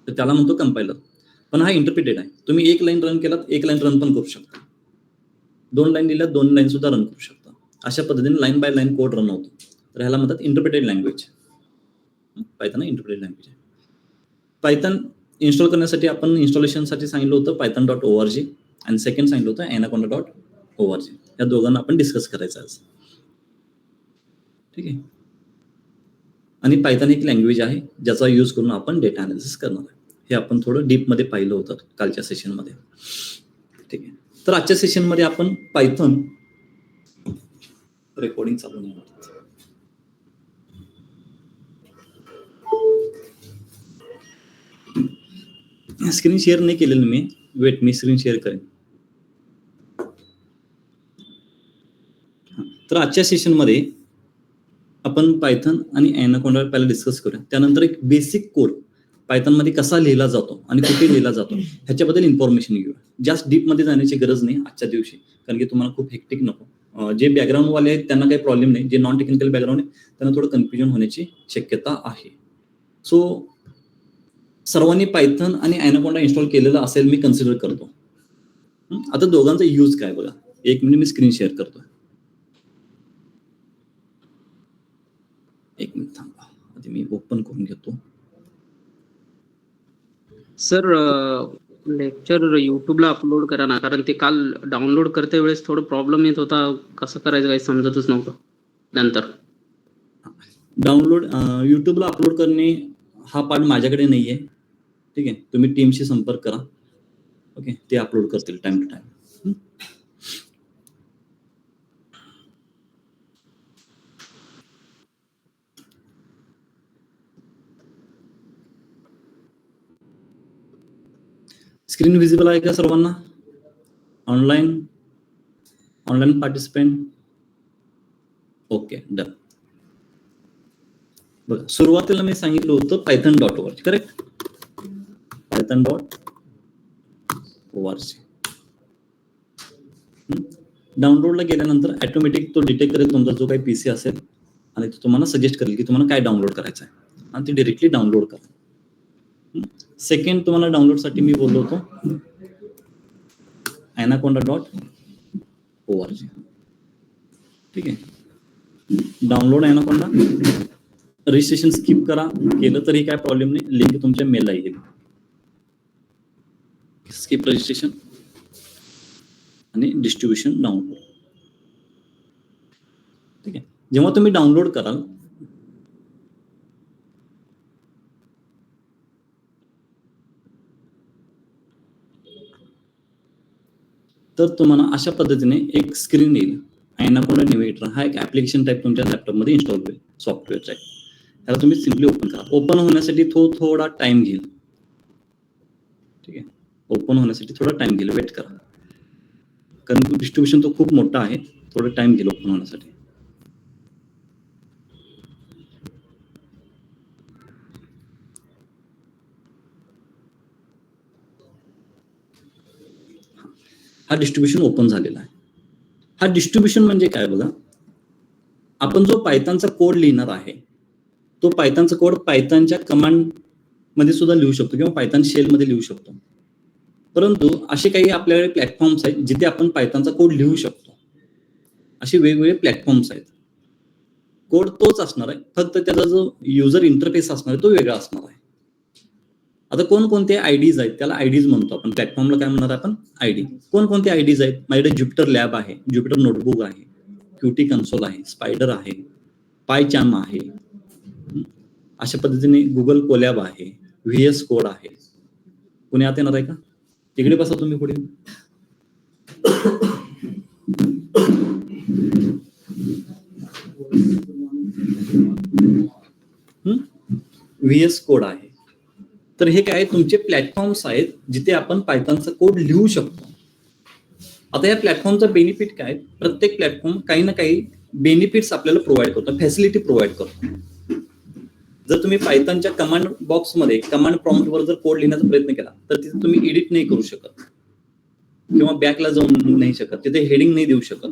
तर त्याला म्हणतो कंपायलर. पण हा इंटरप्रिटेड आहे. तुम्ही एक लाईन रन केलात, एक लाईन रन पण करू शकता. 2 लाईन लिहिल्यात, 2 लाईन सुद्धा रन करू शकता. अशा पद्धतीने line by line code run होतो. तर ह्याला म्हणतात interpreted language. Python interpreted language आहे. पायथन इन्स्टॉल करण्यासाठी आपण इन्स्टॉलेशनसाठी सांगितलं होतं python.org आणि सेकंड सांगितलं होतं anaconda.org. या दोघांना आपण डिस्कस करायचं आज. ठीक आहे. आणि पायथन एक लँग्वेज आहे ज्याचा यूज करून आपण डेटा अनालिसिस करणार आहे. हे आपण थोडं डीपमध्ये पाहिलं होतं कालच्या सेशनमध्ये. ठीक आहे. तर आजच्या सेशनमध्ये आपण पायथन रेकॉर्डिंग चालू नाही होत. स्क्रीन शेअर नाही केलेलं मी. वेट, मी स्क्रीन शेअर करेन. तर आजच्या सेशनमध्ये आपण पायथन आणि ॲनाकोंडा पहिला डिस्कस करूया. त्यानंतर एक बेसिक कोड पायथनमध्ये कसा लिहिला जातो आणि कुठे लिहिला जातो ह्याच्याबद्दल इन्फॉर्मेशन घेऊया. जास्त डीपमध्ये जाण्याची गरज नाही आजच्या दिवशी, कारण की तुम्हाला खूप हेक्टिक नको. जे बॅकग्राऊंडवाले आहेत त्यांना काही प्रॉब्लेम नाही. जे नॉन टेक्निकल बॅकग्राऊंड आहे त्यांना थोडं कन्फ्युजन होण्याची शक्यता आहे. सो सर्वांनी पायथन आणि ॲनाकोंडा इन्स्टॉल केलेलं असेल मी कन्सिडर करतो. आता दोघांचा यूज काय बघा. एक मिनिट, मी स्क्रीन शेअर करतो. एक मिनिट थांबा, आधी मी ओपन करून घेतो. सर लेक्चर युट्यूबला अपलोड करा ना, कारण ते काल डाउनलोड करते वेळेस थोडं प्रॉब्लेम येत होता. कसं करायचं काही समजतच नव्हतं. नंतर डाउनलोड युट्यूबला अपलोड करणे हा पार्ट माझ्याकडे नाहीये. ठीक आहे. तुम्ही टीमशी संपर्क करा. ओके, ते अपलोड करतील time to time. Screen visible आहे का सर्वांना? Online participant? Okay, done. बघा, सुरुवातीला मी सांगितलं होतं python.org, करेक्ट? python.org. डाउनलोडला गेल्यानंतर ऑटोमॅटिक तो डिटेक्ट करेल तुमचा जो काही पीसी असेल आणि तो तुम्हाला सजेस्ट करेल की तुम्हाला काय डाउनलोड करायचं आहे आणि ते डायरेक्टली डाउनलोड करा. सेकंड तुम्हाला डाउनलोडसाठी मी बोललो होतो anaconda.org. ठीक आहे. Download anaconda. रजिस्ट्रेशन स्किप करा, केलं तरी काय प्रॉब्लेम नाही. लिंक तुमच्या मेलला येईल. स्किप रजिस्ट्रेशन आणि डिस्ट्रीब्युशन डाउनलोड. ठीक आहे. जेव्हा तुम्ही डाउनलोड कराल तर तुम्हाला अशा पद्धतीने एक स्क्रीन येईल. ॲनाकोंडा नेव्हिगेटर हा एक ऍप्लिकेशन टाईप तुमच्या लॅपटॉपमध्ये इन्स्टॉल होईल. सॉफ्टवेअरचा आहे. त्याला तुम्ही सिम्पली ओपन करा. ओपन होण्यासाठी थोडा टाइम घेईल. ठीक आहे. ओपन होण्यासाठी थोडा टाइम घेईल. वेट करा, कारण डिस्ट्रीब्युशन तो खूप मोठा आहे. थोडा टाइम घेईल ओपन होण्यासाठी. हा डिस्ट्रीब्युशन ओपन झालेला आहे. हा डिस्ट्रीब्युशन म्हणजे काय बघा, आपण जो पायथनचा कोड लिहिणार आहे तो पायथनचा कोड पायथनच्या कमांड मध्ये सुद्धा लिहू शकतो किंवा पायथन शेल मध्ये लिहू शकतो. परंतु असे काही आपल्याकडे प्लॅटफॉर्म्स आहेत जिथे आपण पायथनचा कोड लिहू शकतो. असे वेगवेगळे प्लॅटफॉर्म्स आहेत. कोड तोच असणार आहे, फक्त त्याचा जो युजर इंटरफेस असणार आहे तो वेगळा असणार आहे. आता कोणकोणते आयडीज आहेत त्याला आयडीज म्हणतो आपण. प्लॅटफॉर्मला काय म्हणणार आपण? आयडी. कोणकोणते आयडीज आहेत? माझ्याकडे ज्युपिटर लॅब आहे, ज्युपिटर नोटबुक आहे, क्यूटी कन्सोल आहे, स्पायडर आहे, पायचार्म आहे. अशा पद्धतीने गुगल कोलॅब आहे, व्हीएस कोड आहे. कोणी आत येणार आहे का? तिकडे बसा तुम्ही पुढे. व्हीएस कोड आहे. तर हे काय तुमचे प्लॅटफॉर्म्स आहेत जिथे आपण पायथनचा कोड लिहू शकतो. आता या प्लॅटफॉर्मचा बेनिफिट काय? प्रत्येक प्लॅटफॉर्म काही ना काही बेनिफिट्स आपल्याला प्रोव्हाइड करतो, फॅसिलिटी प्रोव्हाइड करतो. जर तुम्ही पायथनच्या कमांड बॉक्समध्ये कमांड प्रॉम्प्टवर जर कोड लिहिण्याचा प्रयत्न केला तर तिथे तुम्ही एडिट नाही करू शकत किंवा बॅकला जाऊन नाही शकत, तिथे हेडिंग नाही देऊ शकत.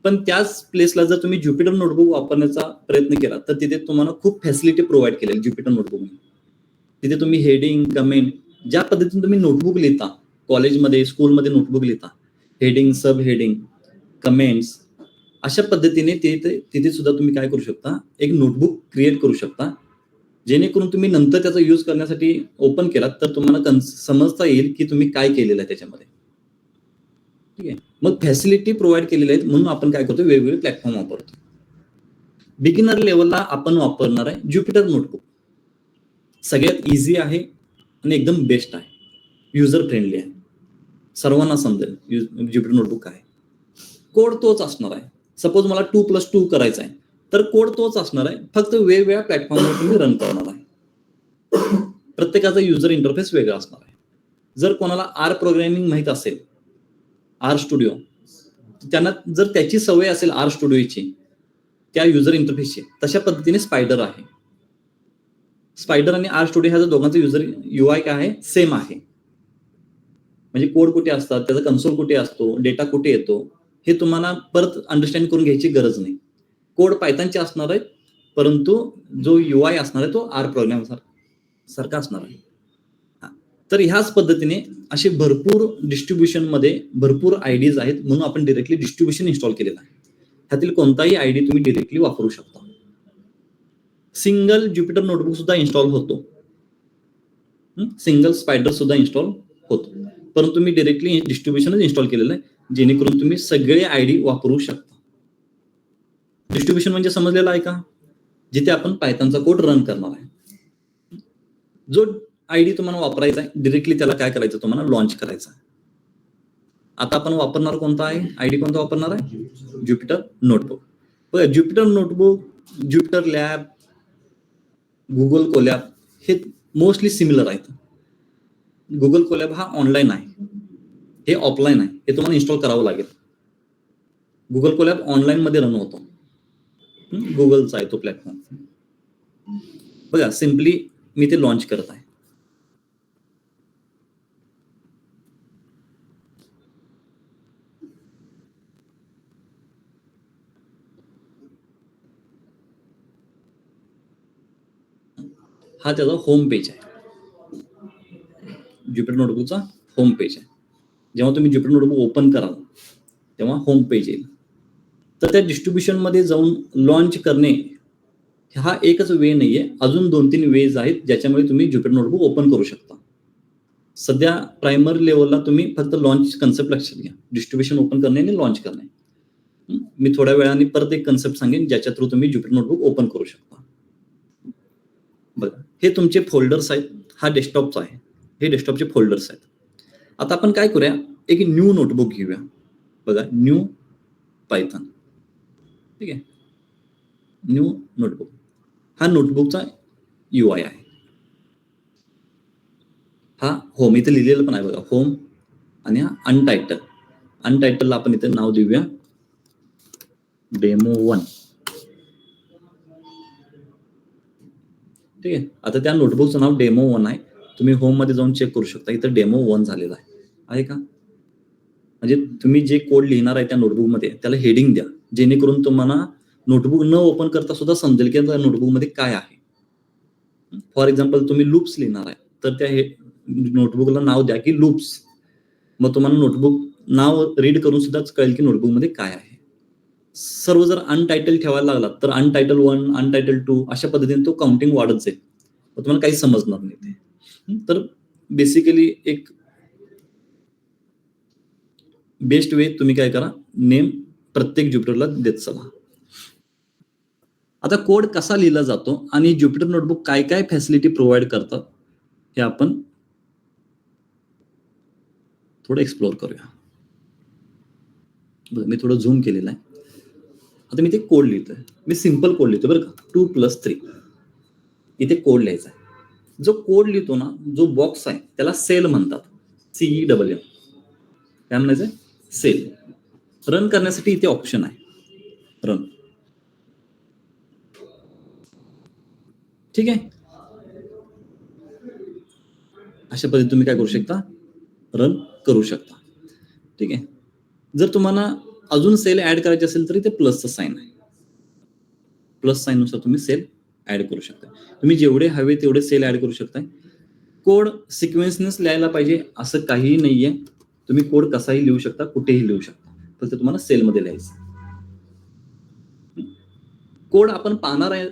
पण त्याच प्लेसला जर तुम्ही ज्युपिटर नोटबुक वापरण्याचा प्रयत्न केला तर तिथे तुम्हाला खूप फॅसिलिटी प्रोव्हाइड केलेली ज्युपिटर नोटबुकने. तिथे तुम्ही हेडिंग, कमेंट, ज्या पद्धतीने तुम्ही नोटबुक लिहिता, कॉलेजमध्ये, स्कूलमध्ये नोटबुक लिहिता, हेडिंग, सब हेडिंग, कमेंट्स, अशा पद्धतीने तिथे सुद्धा तुम्ही काय करू शकता, एक नोटबुक क्रिएट करू शकता, जेणेकरून तुम्ही नंतर त्याचा यूज करण्यासाठी ओपन केलात तर तुम्हाला समजता येईल की तुम्ही काय केलेलं आहे त्याच्यामध्ये. ठीक आहे. मग फॅसिलिटी प्रोव्हाइड केलेल्या आहेत म्हणून आपण काय करतो, वेगवेगळे प्लॅटफॉर्म वापरतो. बिगिनर लेवलला आपण वापरणार आहे ज्युपिटर नोटबुक. सगळ्यात इझी आहे आणि एकदम बेस्ट आहे, युजर फ्रेंडली आहे, सर्वांना समजेल ज्युपिटर नोटबुक काय. कोड तोच असणार आहे. सपोज मला 2+2 करायचा आहे तर कोड तोच असणार आहे, फक्त वेगवेगळ्या प्लॅटफॉर्मवर तुम्ही रन करणार आहे. प्रत्येकाचा युजर इंटरफेस वेगळा असणार आहे. जर कोणाला आर प्रोग्रामिंग माहित असेल, आर स्टुडिओ, त्यांना जर त्याची सवय असेल आर स्टुडिओची, त्या युजर इंटरफेसची, तशा पद्धतीने स्पायडर आहे. स्पायडर आणि आर स्टुडिओ ह्या दोघांचा युजर UI काय आहे, सेम आहे. म्हणजे कोड कुठे असतात, त्याचा कन्सोल कुठे असतो, डेटा कुठे येतो, हे तुम्हाला परत अंडरस्टँड करून घ्यायची गरज नाही. कोड पायथॉनचे असणार आहे, परंतु जो UI असणार आहे तो आर प्रोग्राम सारखा असणार आहे. तर ह्याच पद्धतीने असे भरपूर डिस्ट्रीब्युशनमध्ये भरपूर आयडीज आहेत, म्हणून आपण डिरेक्टली डिस्ट्रीब्युशन इन्स्टॉल केलेलं आहे. ह्यातील कोणताही आयडी तुम्ही डिरेक्टली वापरू शकता. सिंगल ज्युपिटर नोटबुक सुद्धा इन्स्टॉल होतो, सिंगल स्पायडर सुद्धा इन्स्टॉल होतो, परंतु मी डिरेक्टली डिस्ट्रीब्युशनच इन्स्टॉल केलेलं आहे, जेणेकरून तुम्ही सगळे आयडी वापरू शकता. डिस्ट्रीब्युशन म्हणजे समजलेलं आहे का, जिथे आपण पायथॉनचा कोड रन करणार आहे. जो आयडी तुम्हाला वापरायचा आहे डिरेक्टली त्याला काय करायचं, तुम्हाला लॉन्च करायचा आहे. आता आपण वापरणार कोणता आहे, आयडी कोणता वापरणार आहे, ज्युपिटर नोटबुक. बघा, Jupiter notebook, Jupiter lab, Google collab हे मोस्टली सिमिलर आहेत. गुगल कोलॅब हा ऑनलाईन आहे, हे ऑफलाईन आहे, हे तुम्हाला इन्स्टॉल करावं लागेल. गुगल कोलॅब ऑनलाईन मध्ये रन होतो, गुगलचा आहे तो प्लॅटफॉर्म. बघा, सिम्पली मी ते लॉन्च करत आहे. हा त्याचा होम पेज आहे, ज्युपिटर नोटबुकचा होम पेज आहे. जेव्हा तुम्ही ज्युपिटर नोटबुक ओपन कराल तेव्हा होम पेज येईल. तर त्या डिस्ट्रीब्युशन मध्ये जाऊन लॉन्च करणे हा एकच वे नाहीये, अजून 2-3 वेज आहेत ज्याच्यामुळे तुम्ही ज्युपिटर नोटबुक ओपन करू शकता. सध्या प्रायमरी लेवलला तुम्ही फक्त लॉन्च कन्सेप्ट लक्षात घ्या, डिस्ट्रीब्युशन ओपन करणे आणि लॉन्च करणे. मी थोड्या वेळाने परत एक कन्सेप्ट सांगेन ज्याच्या थ्रू तुम्ही ज्युपिटर नोटबुक ओपन करू शकता. बघा, हे तुमचे फोल्डर्स आहेत, हा डेस्कटॉपचा आहे, हे डेस्कटॉपचे फोल्डर्स आहेत. आता आपण काय करूया, एक न्यू नोटबुक घेऊया. बघा, न्यू पायथॉन. ठीक आहे, न्यू नोटबुक, हा नोटबुकचा UI आहे. हा होम इथे लिहिलेलं पण आहे बघा, होम, आणि हा अनटायटल. अनटायटलला आपण इथे नाव देऊया डेमो 1. ठीक आहे. आता त्या नोटबुकचं नाव डेमो 1 आहे. तुम्ही होम मध्ये जाऊन चेक करू शकता, इथं डेमो 1 झालेला आहे का. म्हणजे तुम्ही जे कोड लिहिणार आहे त्या नोटबुकमध्ये त्याला हेडिंग द्या, जेणेकरून तुम्हाला नोटबुक न ओपन करता सुद्धा समजेल की त्या नोटबुकमध्ये काय आहे. फॉर एक्झाम्पल तुम्ही लूप्स लिहिणार आहे तर त्या नोटबुकला नाव द्या की लूप्स. मग तुम्हाला नोटबुक नाव रीड करून सुद्धाच कळेल की नोटबुकमध्ये काय आहे. सर्व जर अनटायटल ठेवायला लागला तर अनटायटल 1, अनटायटल 2 अशा पद्धतीने तो काउंटिंग वाढत जाईल, तुम्हाला काही समजणार नाही ते. तर बेसिकली एक बेस्ट वे तुम्ही काय करा, नेम प्रत्येक ज्युपिटरला देत चला. आता कोड कसा लिहिला जातो आणि ज्युपिटर नोटबुक काय काय फॅसिलिटी प्रोव्हाइड करतात हे आपण थोडं एक्सप्लोर करूया. मी थोडं झूम केलेलं आहे. आता मी ते कोड लिहितोय, मी सिंपल कोड लिहितोय बरं का, 2+3 इथे कोड लिहायचा आहे. जो कोड लिहितो ना, जो बॉक्स आहे त्याला सेल म्हणतात, CELL. काय म्हणायचंय, सेल. रन करण्यासाठी इथे ऑप्शन आहे, रन. ठीक आहे, अशा पद्धतीने तुम्ही काय करू शकता, रन करू शकता. ठीक आहे. जर तुम्हाला अजून सेल ऍड करायचे असेल तरी ते प्लसचं साइन आहे, प्लस साइन नुसार तुम्ही सेल ऍड करू शकता. तुम्ही जेवढे हवे तेवढे सेल ऍड करू शकता. कोड सिक्वेन्सनेच लिहायला पाहिजे असं काहीही नाहीये. तुम्ही कोड कसाही लिहू शकता, कुठेही लिहू शकता, फक्त तुम्हाला सेलमध्ये लिहायचं. कोड आपण पाहणार आहे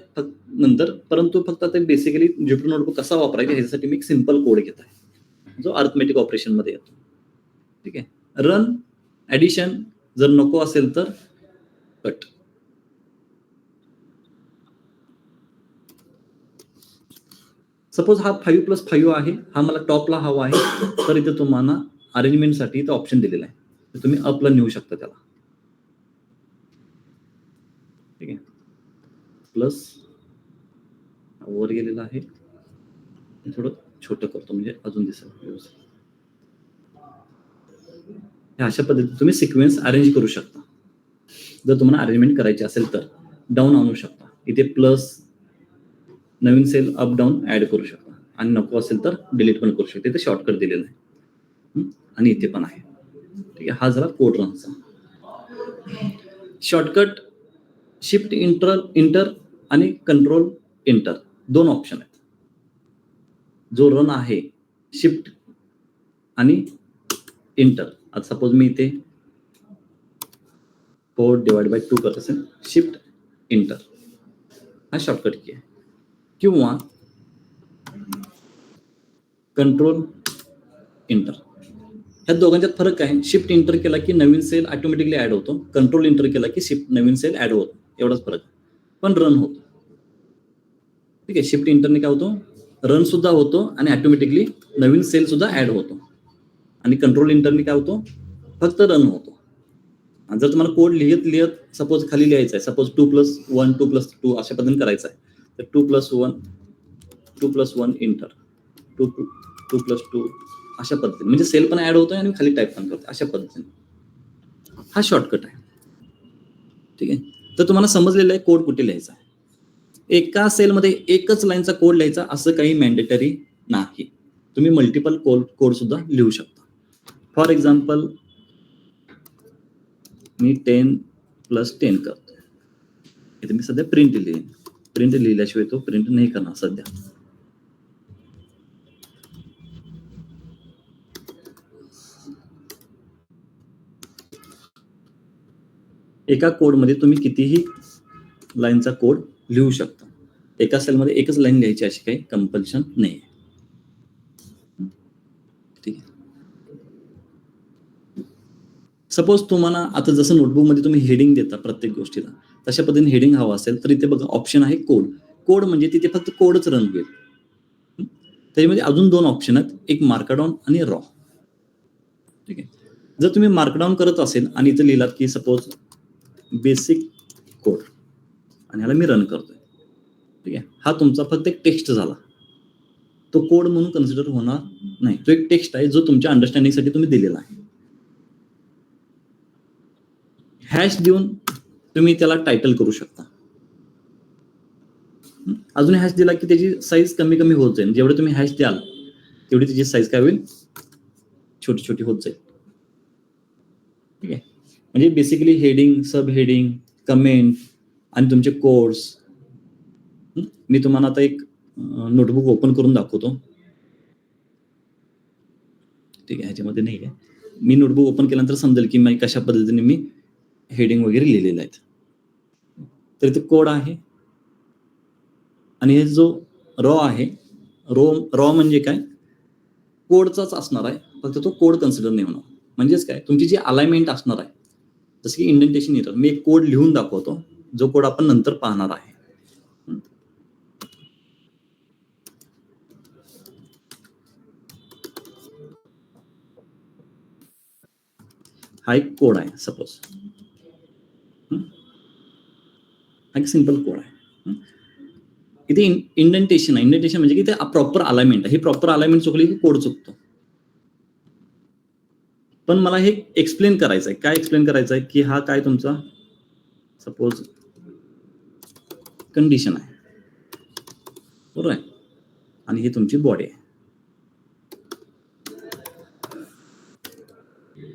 नंतर, परंतु फक्त आता बेसिकली ज्युपिटर नोटबुक कसा वापरायचा ह्याच्यासाठी मी एक सिंपल कोड घेत आहे जो अर्थमेटिक ऑपरेशन मध्ये येतो. ठीक आहे. रन, ऍडिशन जर नको असेल तर कट. सपोज हा 5+5 आहे, हा मला टॉपला हवा आहे, तर इथे तुम्हाला अरेंजमेंटसाठी इथं ऑप्शन दिलेला आहे, तर तुम्ही अपला नेऊ शकता त्याला. ठीक आहे. प्लस वर गेलेला आहे, थोडं छोटं करतो म्हणजे अजून दिसेल व्यवस्थित. अशा पद्धतीने तुम्ही सिक्वेन्स अरेंज करू शकता. जर तुम्हाला अरेंजमेंट करायची असेल तर डाऊन आणू शकता. इथे प्लस नवीन सेल अप डाऊन ऍड करू शकता, आणि नको असेल तर डिलीट पण करू शकता. इथे शॉर्टकट दिलेलं आहे आणि इथे पण आहे. ठीक आहे. हा झाला कोड रनचा शॉर्टकट. शिफ्ट इंटर आणि कंट्रोल इंटर दोन ऑप्शन आहेत. जो रन आहे शिफ्ट आणि इंटर. आता सपोज मी इथे 4/2 करत असेल, शिफ्ट इंटर हा शॉर्टकट की आहे, किंवा कंट्रोल इंटर. ह्या दोघांच्यात फरक काय आहे? शिफ्ट इंटर केला की नवीन सेल ऑटोमॅटिकली ऍड होतो, कंट्रोल इंटर केला की शिफ्ट नवीन सेल ऍड होतो, एवढाच फरक, पण रन होतो. ठीक आहे. शिफ्ट इंटरने काय होतो, रन सुद्धा होतो आणि ऑटोमॅटिकली नवीन सेल सुद्धा ऍड होतो, आणि कंट्रोल इंटरने काय होतो, फक्त रन होतो. आणि जर तुम्हाला कोड लिहत सपोज खाली लिहायचा आहे, सपोज 2+1 2+2 अशा पद्धतीने करायचं आहे, तर 2+1 इंटर 2+2 अशा पद्धतीने, म्हणजे सेल पण ऍड होतोय आणि खाली टाईप पण करतोय अशा पद्धतीने. हा शॉर्टकट आहे. ठीक आहे. तर तुम्हाला समजलेलं आहे कोड कुठे लिहायचा आहे. एका सेलमध्ये एकच लाईनचा कोड लिहायचा असं काही मॅन्डेटरी नाही. तुम्ही मल्टिपल कोड सुद्धा लिहू शकता. फॉर एक्झाम्पल मी 10+10 करतो. इथे मी सध्या प्रिंट लिहिन. प्रिंट लिहिल्याशिवाय तो प्रिंट नाही करणार सध्या. एका कोडमध्ये तुम्ही कितीही लाईनचा कोड लिहू शकता. एका सेलमध्ये एकच लाईन लिहायची अशी काही कंपल्शन नाही. ठीक आहे. सपोज तुम्हाला आता जसं नोटबुकमध्ये तुम्ही हेडिंग देता प्रत्येक गोष्टीला, तशा पद्धतीने हेडिंग हवा असेल तर इथे बघा ऑप्शन आहे कोड. कोड म्हणजे तिथे फक्त कोडच रन होईल. त्याच्यामध्ये अजून दोन ऑप्शन आहेत, एक मार्कडाऊन आणि रॉ. ठीक आहे. जर तुम्ही मार्कडाऊन करत असेल आणि इथे लिहिलात की सपोज बेसिक कोड आणि ह्याला मी रन करतोय. ठीक आहे. हा तुमचा फक्त एक टेक्स्ट झाला, तो कोड म्हणून कन्सिडर होणार नाही. तो एक टेक्स्ट आहे जो तुमच्या अंडरस्टँडिंगसाठी तुम्ही दिलेला आहे. हॅश देऊन तुम्ही त्याला टायटल करू शकता. अजून हॅश दिला की त्याची साईज कमी कमी होत जाईल. जेवढे तुम्ही हॅश द्याल तेवढी त्याची साईज काय होईल, छोटी छोटी होत जाईल. ठीक आहे. म्हणजे बेसिकली हेडिंग, सब हेडिंग, कमेंट आणि तुमचे कोड्स. मी तुम्हाला आता एक नोटबुक ओपन करून दाखवतो. ठीक आहे. ह्याच्यामध्ये नाही आहे. मी नोटबुक ओपन केल्यानंतर समजेल की मी कशा पद्धतीने मी हेडिंग वगैरे लिहिलेले आहेत. तर इथे कोड आहे आणि हे जो रॉ आहे, रॉ म्हणजे काय, कोडचाच असणार आहे, फक्त तो कोड कन्सिडर नाही होणार. म्हणजेच काय, तुमची जी अलाइनमेंट असणार आहे, जसं की इंडेंटेशन एरर, मी एक कोड लिहून दाखवतो जो कोड आपण नंतर पाहणार आहे. हा एक कोड आहे सपोज, हा एक सिंपल कोड आहे. इथे इंडेंटेशन आहे. इंडेंटेशन म्हणजे की ते प्रॉपर अलाइनमेंट आहे. ही प्रॉपर अलाइनमेंट चुकली की कोड चुकतो. पण मला हे एक्सप्लेन करायचं आहे. काय एक्सप्लेन करायचं आहे की हा काय तुमचा सपोज कंडिशन आहे, बरोबर आहे, आणि ही तुमची बॉडी आहे.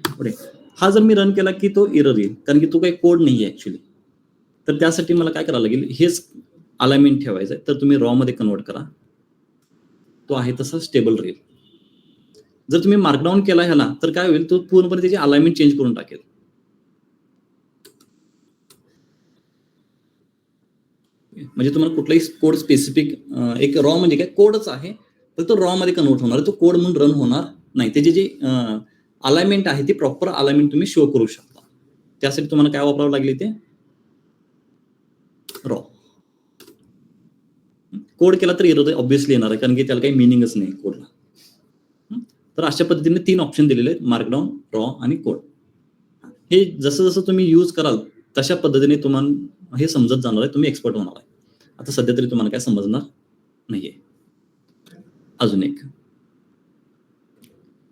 पुढे हा जर मी रन केला की तो एरर येईल, कारण की तो काही कोड नाही आहे ऍक्च्युली. तर त्यासाठी मला काय करावं लागेल, हेच अलाइनमेंट ठेवायचं आहे. तर तुम्ही रॉ मध्ये कन्वर्ट करा. तो आहे तसा स्टेबल राहील. जर तुम्ही मार्कडाऊन केला ह्याला तर काय होईल, तो पूर्णपणे त्याची अलाइनमेंट चेंज करून टाकेल. म्हणजे तुम्हाला कुठलाही कोड स्पेसिफिक एक रॉ म्हणजे काय कोडच आहे, तर तो रॉ मध्ये कन्वर्ट होणार, तो कोड म्हणून रन होणार नाही. त्याची जी अलाइनमेंट आहे ती प्रॉपर अलाइनमेंट तुम्ही शो करू शकता. त्यासाठी तुम्हाला काय वापरावं लागले, ते रॉ. कोड केला तर एरर ऑब्व्हियसली येणार आहे, कारण की त्याला काही मिनिंगच नाही कोडला. तर अशा पद्धतीने 3 ऑप्शन दिलेले आहेत, मार्कडाऊन, रॉ आणि कोड. हे जसं जसं तुम्ही यूज कराल तशा पद्धतीने तुम्हाला हे समजत जाणार आहे, तुम्ही एक्सपर्ट होणार आहे. आता सध्या तरी तुम्हाला काय समजणार नाहीये. अजून एक,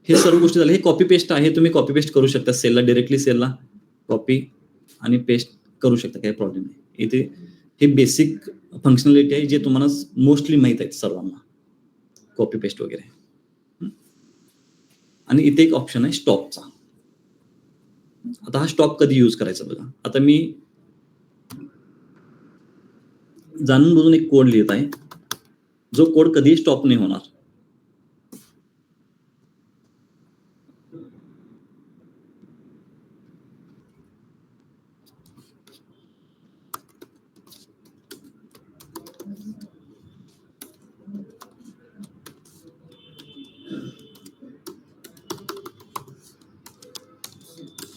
हे सर्व गोष्टी झाल्या. हे कॉपी पेस्ट आहे, तुम्ही कॉपी पेस्ट करू शकता सेलला, डायरेक्टली सेलला कॉपी आणि पेस्ट करू शकता, काही प्रॉब्लेम नाही. इथे हे बेसिक फंक्शनॅलिटी आहे जे तुम्हाला मोस्टली माहित आहेत सर्वांना, कॉपी पेस्ट वगैरे. आणि इथे एक ऑप्शन आहे स्टॉपचा. आता हा स्टॉप कधी यूज करायचा बघा. आता मी जाणून बुजून एक कोड लिहित आहे, जो कोड कधीही स्टॉप नाही होणार.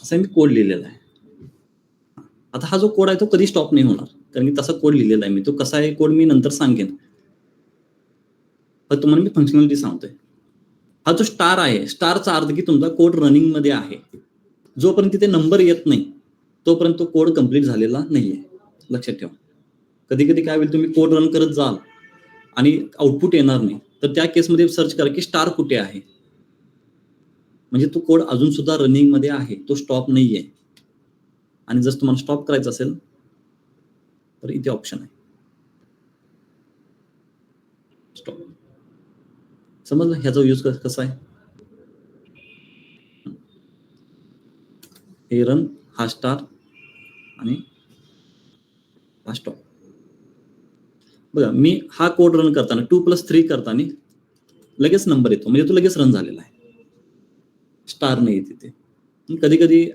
असा मी कोड लिहिलेला आहे. आता हा जो कोड आहे तो कधी स्टॉप नाही होणार, कारण की तसा कोड लिहिलेला आहे मी. तो कसा आहे कोड मी नंतर सांगेन, पण तुम्हाला मी फंक्शनॅलिटी सांगतोय. हा जो स्टार आहे, स्टारचा अर्थ की तुमचा कोड रनिंग मध्ये आहे. जोपर्यंत तिथे नंबर येत नाही तोपर्यंत तो कोड कम्प्लीट झालेला नाहीये, लक्षात ठेवा. कधी कधी काय होईल, तुम्ही कोड रन करत जाल आणि आउटपुट येणार नाही, तर त्या केसमध्ये सर्च करा की स्टार कुठे आहे, म्हणजे तो कोड अजून सुद्धा रनिंग मध्ये आहे, तो स्टॉप नाहीये. आणि जर तुम्हाला स्टॉप करायचं असेल तर इथे ऑप्शन आहे स्टॉप. समजलं ह्याचा यूज कसा आहे. हे रन, हा स्टार आणि हा स्टॉप. बघा, मी हा कोड रन करताना 2+3 करताना लगेच नंबर येतो, म्हणजे तो लगेच रन झालेला आहे, स्टार नाही तिथे. कधी कधी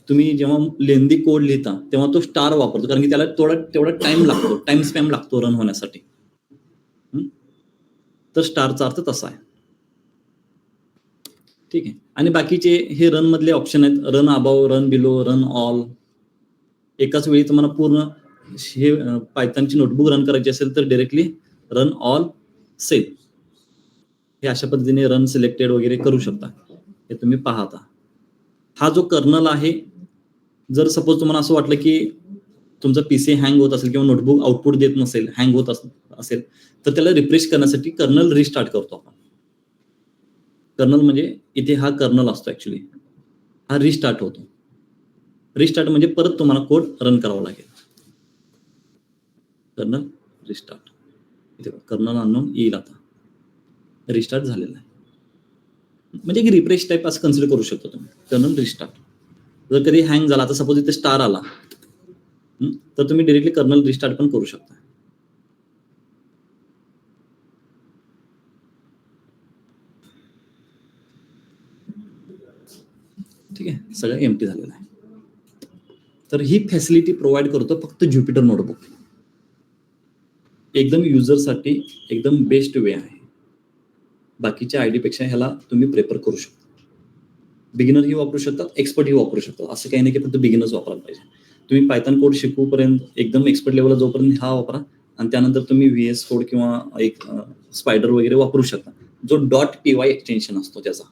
तुम्ही जेव्हा लेंदी कोड लिहिता तेव्हा तो स्टार वापरतो, कारण की त्याला तेवढा टाइम लागतो, टाइम स्पॅम लागतो रन होण्यासाठी. तर स्टारचा अर्थ तसा आहे, ठीक आहे. आणि बाकीचे हे रन मधले ऑप्शन आहेत, run above, run below, run all. एकाच वेळी तुम्हाला पूर्ण हे पायथॉनची नोटबुक रन करायची असेल तर डायरेक्टली रन ऑल सेल, हे अशा पद्धतीने रन सिलेक्टेड वगैरे करू शकता. हे तुम्ही पाहता. हा जो कर्नल आहे, जर सपोज तुम्हाला असं वाटलं की तुमचा पीसी हँग होत असेल किंवा नोटबुक आउटपुट देत नसेल, हँग होत असेल, तर त्याला रिफ्रेश करण्यासाठी कर्नल रिस्टार्ट करतो आपण. कर्नल म्हणजे इथे हा कर्नल असतो, ऍक्च्युली हा रिस्टार्ट होतो. रिस्टार्ट म्हणजे परत तुम्हाला कोड रन करावा लागेल. कर्नल रिस्टार्ट, इथे कर्नल अननोन येईल, आता रिस्टार्ट झालेला आहे. म्हणजे एक रिफ्रेश टाईप असं कन्सिडर करू शकतो तुम्ही, कर्नल रिस्टार्ट. जर कधी हँग झाला, आता सपोज इथे स्टार आला, तर तुम्ही डायरेक्टली कर्नल रिस्टार्ट पण करू शकता. ठीक आहे, सगळं एम्प्टी झालेलं आहे. तर ही फॅसिलिटी प्रोव्हाइड करतो फक्त ज्युपिटर नोटबुक. एकदम युजरसाठी एकदम बेस्ट वे आहे. बाकीच्या आयडी पेक्षा ह्याला तुम्ही प्रेफर करू शकता. बिगिनर ही वापरू शकतात, एक्सपर्ट ही वापरू शकतात. असं काही नाही की फक्त बिगिनर्स वापरायला पाहिजे. तुम्ही पायथन कोड शिकूपर्यंत एकदम एक्सपर्ट लेवलला जोपर्यंत हा वापरा, आणि त्यानंतर तुम्ही VS कोड किंवा एक स्पायडर वगैरे वापरू शकता, जो .py एक्सटेन्शन असतो त्याचा.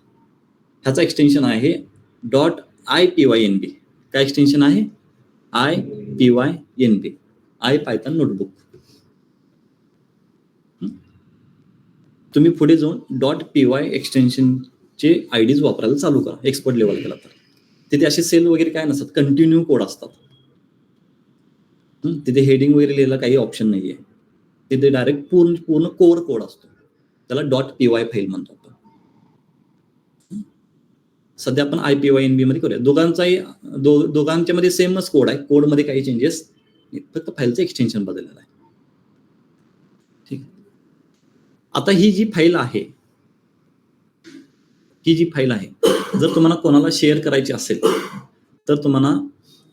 ह्याचा एक्सटेन्शन आहे .ipynb. काय एक्सटेन्शन आहे? IPYNB, I Python notebook. तुम्ही पुढे जाऊन .py एक्सटेन्शनचे आयडीज वापरायला चालू करा, एक्सपर्ट लेवल केला तर. तिथे असे सेल वगैरे काय नसतात, कंटिन्यू कोड असतात. तिथे हेडिंग वगैरे लिहायला काही ऑप्शन नाहीये. तिथे डायरेक्ट पूर्ण कोर कोड असतो, त्याला .py फाईल म्हणतो आपण. सध्या आपण IPYNB मध्ये करूया. दोघांच्या मध्ये सेमच कोड आहे, कोड मध्ये काही चेंजेस, फक्त फाईलचं एक्सटेन्शन बदललेलं आहे. ठीक आहे. आता ही जी फाईल आहे, जर तुम्हाला कोणाला शेअर करायची असेल तर तुम्हाला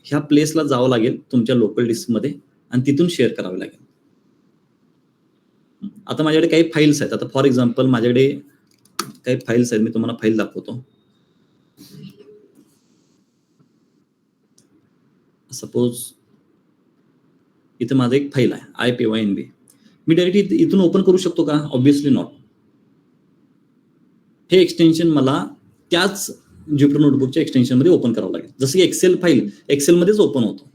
ह्या प्लेसला जावं लागेल तुमच्या लोकल डिस्कमध्ये आणि तिथून शेअर करावे लागेल. आता माझ्याकडे काही फाईल्स आहेत. आता फॉर एक्झाम्पल माझ्याकडे काही फाईल्स आहेत, मी तुम्हाला फाईल दाखवतो. सपोज इथे माझं एक फाईल आहे IPYNB. मी डायरेक्ट इथून ओपन करू शकतो का? Obviously not. हे एक्सटेन्शन मला त्याच ज्युपिटर नोटबुकच्या एक्सटेन्शनमध्ये ओपन करावं लागेल. जसं की एक्सेल फाईल एक्सेलमध्येच ओपन होतो,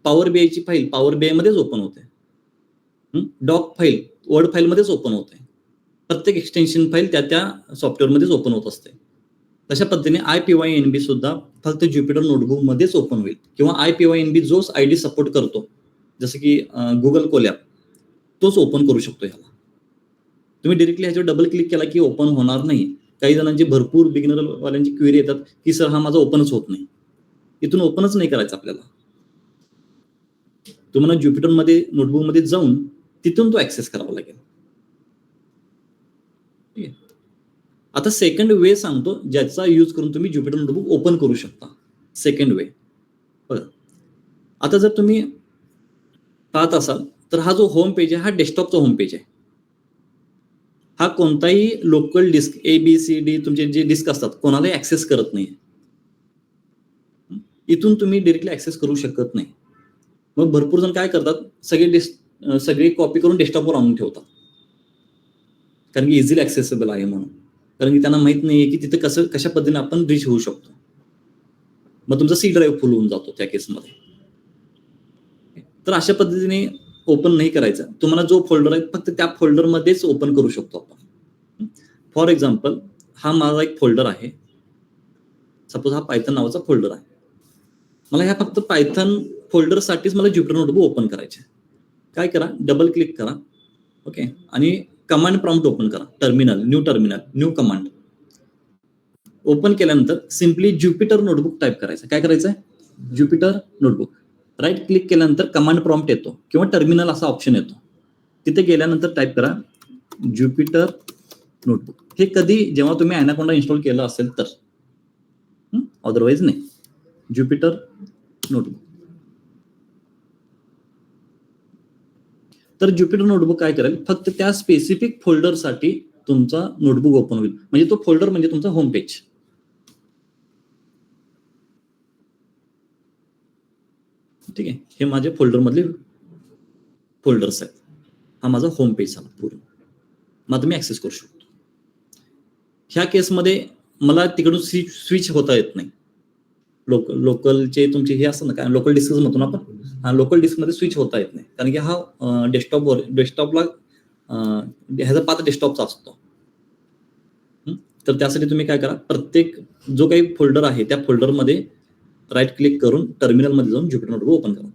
पॉवर बीआयची फाईल पॉवर बीआय मध्येच ओपन होते, डॉक फाईल वर्ड फाईलमध्येच ओपन होते. प्रत्येक एक्सटेन्शन फाईल त्या सॉफ्टवेअरमध्येच ओपन होत असते. तशा पद्धतीने IPYNB सुद्धा फक्त ज्युपिटर नोटबुक मध्येच ओपन होईल, किंवा IPYNB जोच आयडी सपोर्ट करतो, जसं की गुगल कोलॅब, तोच ओपन करू शकतो ह्याला. तुम्ही डायरेक्टली ह्याच्यावर डबल क्लिक केला की ओपन होणार नाही. काही जणांची भरपूर बिगिनर वाल्यांची क्वेरी येतात की सर हा माझा ओपनच होत नाही. इथून ओपनच नाही करायचं आपल्याला. तुम्हाला ज्युपिटर मध्ये नोटबुक मध्ये जाऊन तिथून तो ऍक्सेस करावा लागेल. ठीक आहे. आता सेकंड वे सांगतो ज्याचा यूज करून तुम्ही ज्युपिटर नोटबुक ओपन करू शकता. सेकंड वे बघा, आता जर तुम्ही पाहत असाल तर हा जो होम पेज आहे हा डेस्कटॉपचा होम पेज आहे. हा कोणताही लोकल डिस्क ABCD तुमचे जे डिस्क असतात कोणालाही ऍक्सेस करत नाही. इथून तुम्ही डायरेक्टली ऍक्सेस करू शकत नाही. मग भरपूर जण काय करतात, सगळी कॉपी करून डेस्कटॉपवर आणून ठेवतात, कारण की इझिली ऍक्सेसेबल आहे म्हणून. कारण की त्यांना माहित नाहीये की तिथे कशा पद्धतीने आपण रीच होऊ शकतो. मग तुमचा C ड्राईव्ह फुल होऊन जातो त्या केसमध्ये. तर अशा पद्धतीने ओपन नाही करायचं. तुम्हाला जो फोल्डर आहे फक्त त्या फोल्डरमध्येच ओपन करू शकतो आपण. फॉर एक्झाम्पल हा माझा एक फोल्डर आहे, सपोज हा पायथन नावाचा फोल्डर आहे. मला ह्या फक्त पायथन फोल्डरसाठीच मला ज्युपिटर नोटबुक ओपन करायचे. काय करा, डबल क्लिक करा, ओके, आणि कमांड प्रॉम्प्ट ओपन करा. न्यू कमांड ओपन केल्यानंतर सिम्पली ज्युपिटर नोटबुक टाईप करायचं. काय करायचंय? Jupiter notebook. राईट क्लिक केल्यानंतर कमांड प्रॉम्प्ट येतो किंवा टर्मिनल असा ऑप्शन येतो. तिथे गेल्यानंतर टाईप करा ज्युपिटर नोटबुक. हे कधी जेव्हा तुम्ही ॲनाकोंडा इन्स्टॉल केलं असेल तर, अदरवाईज नाही. Jupiter notebook. तर ज्युपिटर नोटबुक काय करेल, फक्त त्या स्पेसिफिक फोल्डरसाठी तुमचा नोटबुक ओपन होईल. म्हणजे तो फोल्डर म्हणजे तुमचा होम पेज. ठीक आहे. हे माझे फोल्डर मधले फोल्डर्स आहेत. हा माझा होम पेज झाला पूर्ण. मग मी ऍक्सेस करू शकतो. ह्या केसमध्ये मला तिकडून स्विच होता येत नाही. लोकलचे तुमचे हे असतं ना, काय लोकल डिस्क म्हणतो ना आपण, लोकल डिस्कमध्ये स्विच होता येत नाही, कारण की हा डेस्कटॉपला ह्याचा पाथ डेस्कटॉपचा असतो. तर त्यासाठी तुम्ही काय करा, प्रत्येक जो काही फोल्डर आहे त्या फोल्डरमध्ये राईट क्लिक करून टर्मिनलमध्ये जाऊन ज्युपिटर नोटबुक ओपन करा.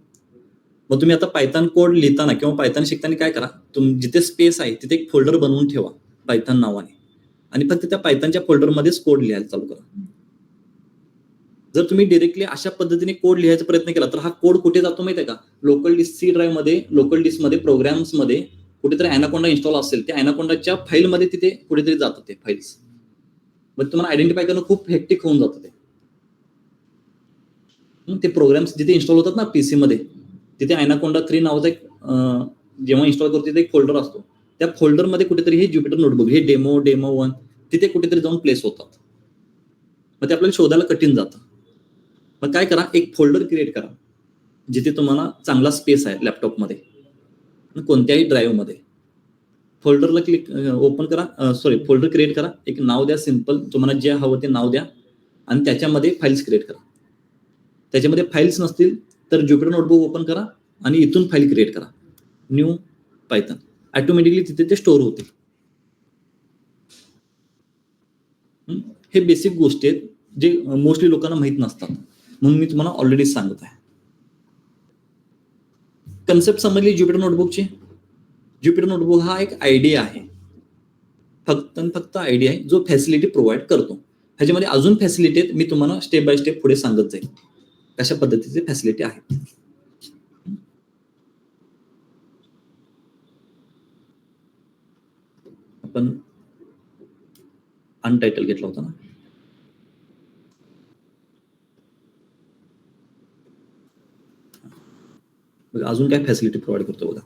मग तुम्ही आता पायथन कोड लिहिताना किंवा पायथन शिकताना काय करा, जिथे स्पेस आहे तिथे एक फोल्डर बनवून ठेवा पायथन नावाने, आणि फक्त त्या पायथनच्या फोल्डरमध्येच कोड लिहायला चालू करा. जर तुम्ही डायरेक्टली अशा पद्धतीने कोड लिहायचा प्रयत्न केला तर हा कोड कुठे जातो माहिती आहे का? लोकल डिस्क C ड्राईव्ह मध्ये, लोकल डिस्क मध्ये, प्रोग्राम्स मध्ये कुठेतरी ॲनाकोंडा इन्स्टॉल असेल, त्या ॲनाकोंडाच्या फाईलमध्ये तिथे कुठेतरी जातं ते फाईल्स. मग तुम्हाला आयडेंटिफाय करणं खूप हेक्टिक होऊन जातं ते प्रोग्राम्स जिथे इन्स्टॉल होतात ना PC मध्ये, तिथे ॲनाकोंडा 3 नावाचा एक जेव्हा इन्स्टॉल करतो तिथे एक फोल्डर असतो. त्या फोल्डरमध्ये कुठेतरी हे ज्युपिटर नोटबुक, हे डेमो 1 तिथे कुठेतरी जाऊन प्लेस होतात. मग ते आपल्याला शोधायला कठीण जातं. मग काय करा, एक फोल्डर क्रिएट करा जिथे तुम्हाला चांगला स्पेस आहे लॅपटॉपमध्ये, कोणत्याही ड्राईव्हमध्ये. फोल्डरला ओपन करा, फोल्डर क्रिएट करा, एक नाव द्या सिम्पल, तुम्हाला जे हवं ते नाव द्या, आणि त्याच्यामध्ये फाईल्स क्रिएट करा. त्याच्यामध्ये फाईल्स नसतील तर ज्युपिटर नोटबुक ओपन करा आणि इथून फाईल क्रिएट करा, न्यू पायथन. ऑटोमॅटिकली तिथे ते स्टोअर होते. हे बेसिक गोष्टी आहेत जे मोस्टली लोकांना माहित नसतात, म्हणून मी तुम्हाला ऑलरेडी सांगत आहे. कन्सेप्ट समजली ज्युपिटर नोटबुकची. ज्युपिटर नोटबुक हा एक आयडिया आहे, फक्त आयडिया आहे जो फॅसिलिटी प्रोव्हाइड करतो. ह्याच्यामध्ये अजून फॅसिलिटी आहेत, मी तुम्हाला स्टेप बाय स्टेप पुढे सांगत जाईल कशा पद्धतीचे फॅसिलिटी आहेत. आपण अनटायटल घेतला होता ना. बघा अजून काय फॅसिलिटी प्रोव्हाइड करतो बघा.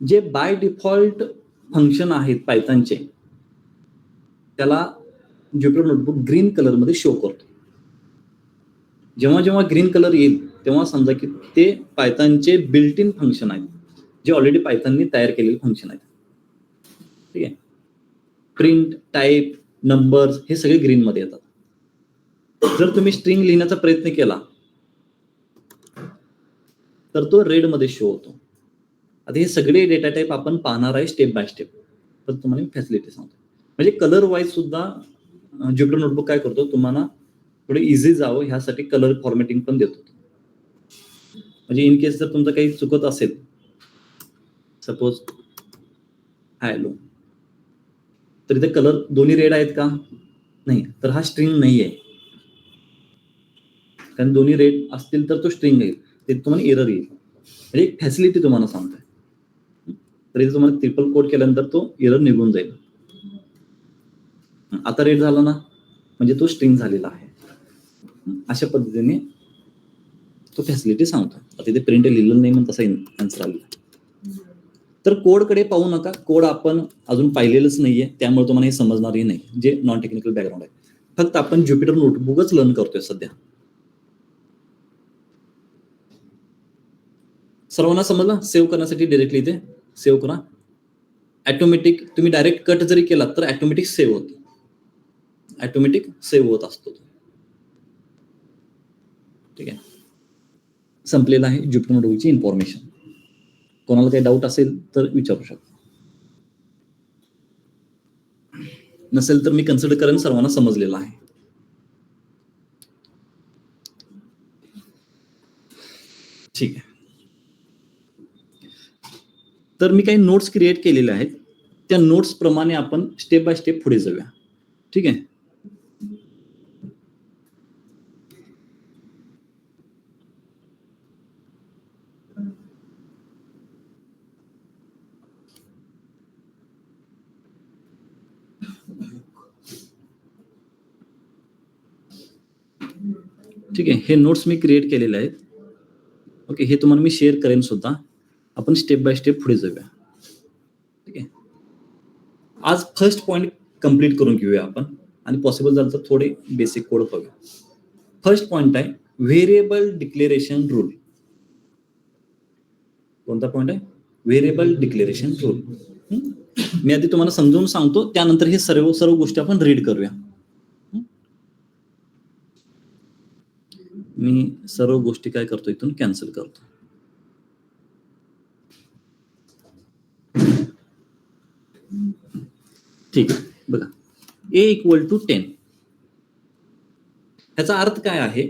जे बाय डिफॉल्ट फंक्शन आहेत पायथॉनचे त्याला ज्युपिटर नोटबुक ग्रीन कलर मध्ये शो करतो. जेव्हा जेव्हा ग्रीन कलर येईल तेव्हा समजा की ते पायथॉनचे बिल्ट इन फंक्शन आहेत, जे ऑलरेडी पायथॉनने तयार केलेले फंक्शन आहेत. ठीक आहे. प्रिंट, टाईप, नंबर्स हे सगळे ग्रीन मध्ये येतात. जर तुम्ही स्ट्रिंग लिहिण्याचा प्रयत्न केला तर तो रेड मध्ये शो होतो. आता हे सगळे डेटा टाईप आपण पाहणार आहे स्टेप बाय स्टेप. तर तुम्हाला फॅसिलिटी सांगतो. म्हणजे कलर वाईज सुद्धा ज्युपिटर नोटबुक काय करतो, तुम्हाला थोडे इझी जावं ह्यासाठी कलर फॉर्मॅटिंग पण देतो. म्हणजे इन केस जर तुमचं काही चुकत असेल, सपोज हॅलो, तर इथे कलर दोन्ही रेड आहेत का, नाही, तर हा स्ट्रिंग नाही आहे. कारण दोन्ही रेड असतील तर तो स्ट्रिंग येईल, ते तुम्हाला एरर येईल. म्हणजे एक फॅसिलिटी तुम्हाला सांगतोय. तर इथे तुम्हाला ट्रिपल कोट केल्यानंतर तो एरर निघून जाईल. आता रेड झाला ना, म्हणजे तो स्ट्रिंग झालेला आहे. अशा पद्धतीने तो फॅसिलिटी सांगतो. आता इथे प्रिंट लिहिलेलं नाही म्हणून तसा आन्सर आलेला. तर कोडकडे पाहू नका. कोड आपण अजून पाहिलेलंच नाहीये, त्यामुळे तुम्हाला हे समजणारही नाही, जे नॉन टेक्निकल बॅकग्राऊंड आहे. फक्त आपण ज्युपिटर नोटबुकच लर्न करतोय सध्या. सर्वांना समजलं? सेव्ह करण्यासाठी डायरेक्टली इथे सेव्ह करा. ऑटोमॅटिक तुम्ही डायरेक्ट कट जरी केला तर ऑटोमॅटिक सेव्ह होतो. ऑटोमॅटिक सेव्ह होत असतो. ठीक आहे. संपलेलं आहे ज्युपिटर नोटबुकची इन्फॉर्मेशन. कोणाला काही डाऊट असेल तर विचारू शकता. नसेल तर मी कन्सिडर करेन सर्वांना समजलेलं आहे. ठीक आहे. तर मी काही नोट्स क्रिएट केलेले आहेत. त्या नोट्स प्रमाणे आपण स्टेप बाय स्टेप पुढे जाऊया. ठीक आहे. ठीक आहे. हे नोट्स मी क्रिएट केलेले आहेत. ओके. हे तुम्हाला मी शेअर करेन सुद्धा. आपण स्टेप बाय स्टेप पुढे जाऊया. ठीक आहे. आज फर्स्ट पॉइंट कम्प्लीट करून घेऊया आपण, आणि पॉसिबल झालं तर थोडे बेसिक कोड पाहूया. फर्स्ट पॉइंट आहे व्हेरिएबल डिक्लेरेशन रूल. कोणता पॉइंट आहे? Variable declaration rule. मी आधी तुम्हाला समजावून सांगतो, त्यानंतर हे सर्व गोष्टी आपण रीड करूया. मी सर्व गोष्टी काय करतो इथून कॅन्सल करतो. ठीक आहे. बघा, a = 10. ह्याचा अर्थ काय आहे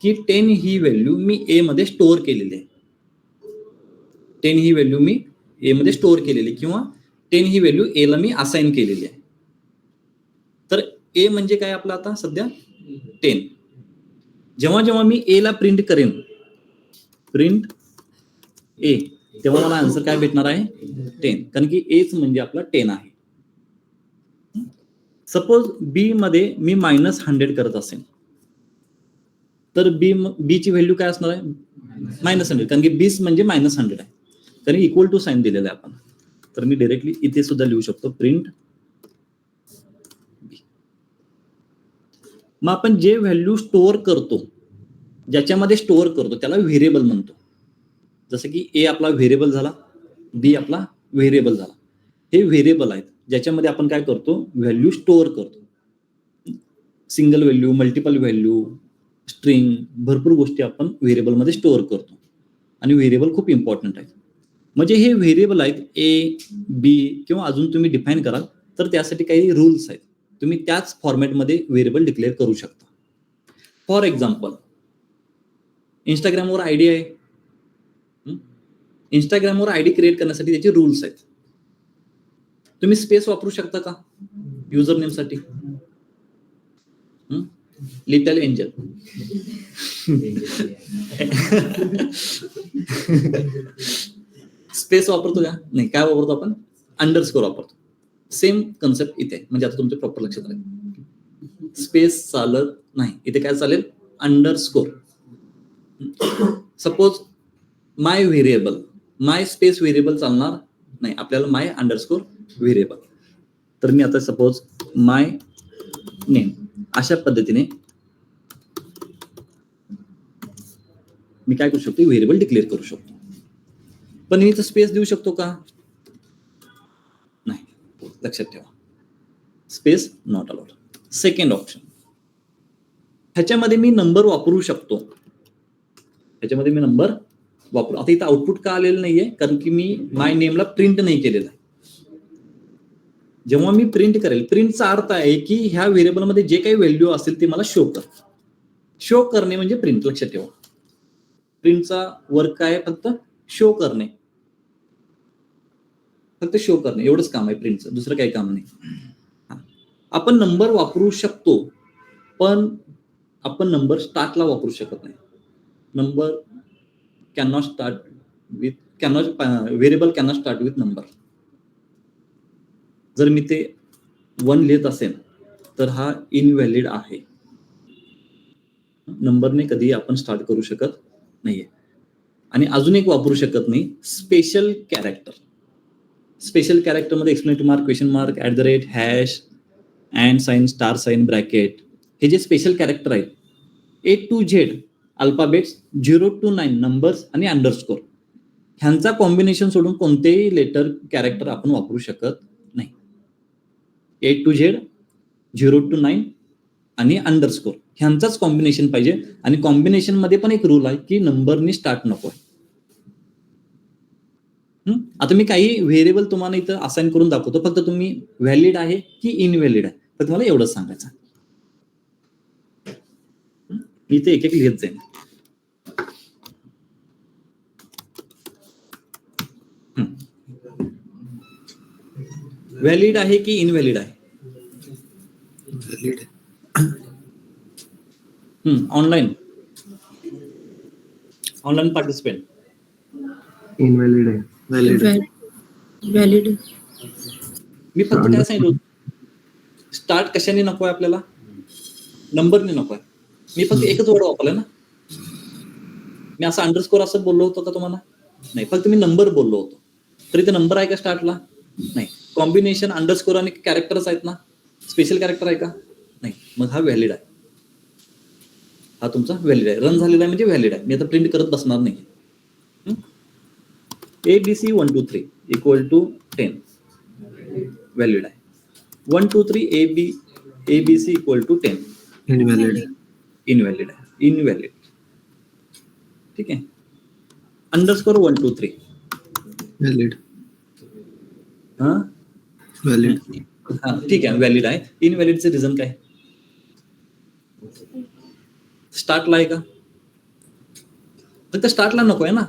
की 10 ही व्हॅल्यू मी a मध्ये स्टोअर केलेली आहे. 10 ही व्हॅल्यू मी a मध्ये स्टोअर केलेली, किंवा 10 ही व्हॅल्यू a ला मी असाइन केलेली आहे. तर a म्हणजे काय आपला आता सध्या 10. जेव्हा जेव्हा मी a ला प्रिंट करेन, प्रिंट a, तेव्हा मला आन्सर काय भेटणार आहे? 10. कारण की aच म्हणजे आपला 10 आहे. सपोज b मध्ये मी -100 करत असेल, तर b ची व्हॅल्यू काय असणार आहे? -100. कारण की 20 म्हणजे -100 आहे, कारण इक्वल टू साइन दिलेलं आहे आपण. तर मी डायरेक्टली इथे सुद्धा लिहू शकतो प्रिंट b. मग आपण जे व्हॅल्यू स्टोअर करतो, ज्याच्यामध्ये स्टोअर करतो त्याला व्हेरिएबल म्हणतो. जसं की a आपला व्हेरिएबल झाला, b आपला व्हेरिएबल झाला. हे व्हेरिएबल आहेत ज्याच्यामध्ये आपण काय करतो? व्हॅल्यू स्टोअर करतो. Single value, multiple value, string, भरपूर गोष्टी आपण व्हेरिएबल मध्ये स्टोअर करतो, आणि व्हेरिएबल खूप इम्पॉर्टंट आहेत. म्हणजे हे व्हेरिएबल आहेत a, b, किंवा अजून तुम्ही डिफाईन कराल तर त्यासाठी काही रूल्स आहेत. तुम्ही त्याच फॉर्मॅटमध्ये व्हेरिएबल डिक्लेअर करू शकता. फॉर एक्झाम्पल, इंस्टाग्रामवर आयडी आहे. इंस्टाग्रामवर आयडी क्रिएट करण्यासाठी त्याचे रूल्स आहेत. तुम्ही स्पेस वापरू शकता का युजर नेमसाठी? Little angel. स्पेस वापरतो का? नाही. काय वापरतो आपण? अंडरस्कोर वापरतो. सेम कन्सेप्ट इथे. म्हणजे आता तुमच्या प्रॉपर लक्षात राहील. स्पेस चालत नाही. इथे काय चालेल? अंडरस्कोर. सपोज माय व्हेरिएबल, माय स्पेस व्हेरिएबल चालणार नाही. आपल्याला माय अंडरस्कोर व्हेरिएबल. तर मी आता सपोज माय नेम अशा पद्धतीने मी काय करू शकतो? व्हेरिएबल डिक्लेअर करू शकतो. पण मी इथं स्पेस देऊ शकतो का? नाही. लक्षात ठेवा, space not allowed. Second option, ह्याच्यामध्ये मी नंबर वापरू शकतो. ह्याच्यामध्ये मी नंबर वापरू. आता इथं आउटपुट का आलेलं नाहीये? कारण की मी माय नेमला प्रिंट नाही केलेला आहे. जेव्हा मी प्रिंट करेल, प्रिंटचा अर्थ आहे की ह्या व्हेरिएबलमध्ये जे काही व्हॅल्यू असेल ते मला शो कर. शो करणे म्हणजे प्रिंट. लक्षात ठेवा, प्रिंटचा वर्क काय आहे? फक्त शो करणे. फक्त शो करणे एवढंच काम आहे प्रिंटचं, दुसरं काही काम नाही. आपण नंबर वापरू शकतो, पण आपण नंबर स्टार्टला वापरू शकत नाही. Number cannot start with variable cannot start with number. जर मी ते 1 लिहित असेल तर हा इनव्हॅलिड आहे. नंबरने कधी आपण स्टार्ट करू शकत नाहीये. आणि अजून एक वापरू शकत नाही, स्पेशल कॅरेक्टर. स्पेशल कॅरेक्टर मध्ये exclamatory mark, question mark, @ hash, and sign, star sign, bracket, हे जे स्पेशल कॅरेक्टर आहेत, A to Z alphabets, 0 to 9 numbers आणि अंडरस्कोर, ह्यांचा कॉम्बिनेशन सोडून कोणतेही लेटर कॅरेक्टर आपण वापरू शकत नाही. A to Z, 0 to 9 आणि अंडरस्कोर ह्यांचाच कॉम्बिनेशन पाहिजे. आणि कॉम्बिनेशन मध्ये पण एक रूल आहे की नंबरनी स्टार्ट नको. आता मी काही व्हेरिएबल तुम्हाला इथं असाइन करून दाखवतो. फक्त तुम्ही व्हॅलिड आहे की इनव्हॅलिड आहे तर तुम्हाला एवढंच सांगायचं. मी इथे एक एक लिहित जाईन. व्हॅलिड आहे की इनव्हॅलिड आहे? व्हॅलिड. ऑनलाईन पार्टिसिपेंट इनव्हॅलिड आहे. व्हॅलिड. मी फक्त काय सांगितलं, स्टार्ट कशाने नको आहे आपल्याला? नंबरने नको आहे. मी फक्त एकच वर्ड वापरलाय ना. मी असं अंडरस्कोर असं बोललो होतो का तुम्हाला? नाही. फक्त मी नंबर बोललो होतो. तर इथे नंबर आहे का स्टार्टला? नाही. कॉम्बिनेशन अंडरस्कोर आणि कॅरेक्टर्स आहेत ना. स्पेशल कॅरेक्टर आहे का? नाही. मग हा व्हॅलिड आहे. हा तुमचा व्हॅलिड आहे. रन झालेला आहे म्हणजे व्हॅलिड आहे. मी आता प्रिंट करत बसणार नाही. ABC 1 2 3 = 10 व्हॅलिड आहे. 1 2 3 ABC = 10 इनव्हॅलिड. इनव्हॅलिड आहे. इनव्हॅलिड. ठीक आहे. Underscore 1 2 3 valid. हा व्हॅलिड. हा ठीक आहे, व्हॅलिड आहे. इनव्हॅलिडचे रिझन काय? स्टार्टला आहे का? फक्त स्टार्टला नको आहे ना,